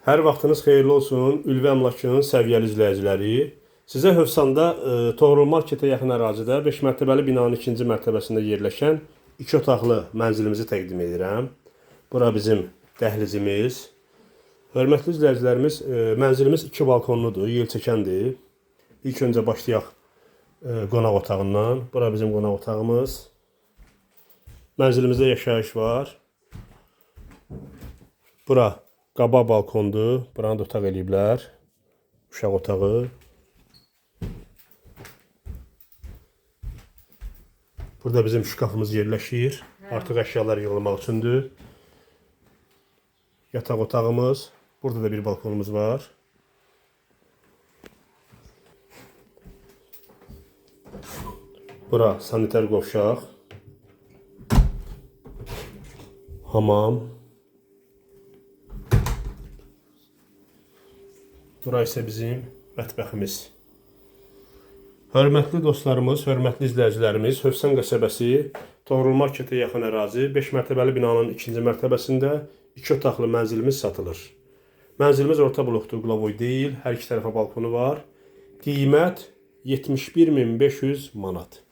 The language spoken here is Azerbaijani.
Hər vaxtınız xeyirli olsun, Ülvi Əmlakının səviyyəli izləyiciləri. Sizə Hövsanda Toğrul Marketə yaxın ərazidə 5 mərtəbəli binanın 2-ci mərtəbəsində yerləşən 2 otaqlı mənzilimizi təqdim edirəm. Bura bizim dəhlizimiz. Hörmətli izləyicilərimiz, mənzilimiz 2 balkonludur, yelçəkəndir. İlk öncə başlayaq qonaq otağından. Bura bizim qonaq otağımız. Mənzilimizdə yaşayış var. Bura qabaq balkondur. Buranı da otaq eləyiblər. Uşaq otağı. Burada bizim şkafımız yerləşir. Artıq əşyalar yığılmaq üçündür. Yataq otağımız. Burada da bir balkonumuz var. Bura sanitar qovşaq. Hamam. Bura isə bizim mətbəximiz. Hörmətli dostlarımız, hörmətli izləyicilərimiz, Hövsan qəsəbəsi, Toğrul Marketə yaxın ərazi 5 mərtəbəli binanın 2-ci mərtəbəsində 2 otaqlı mənzilimiz satılır. Mənzilimiz orta blokdur, qlavoy deyil, hər iki tərəfə balkonu var. Qiymət 71.500 manat.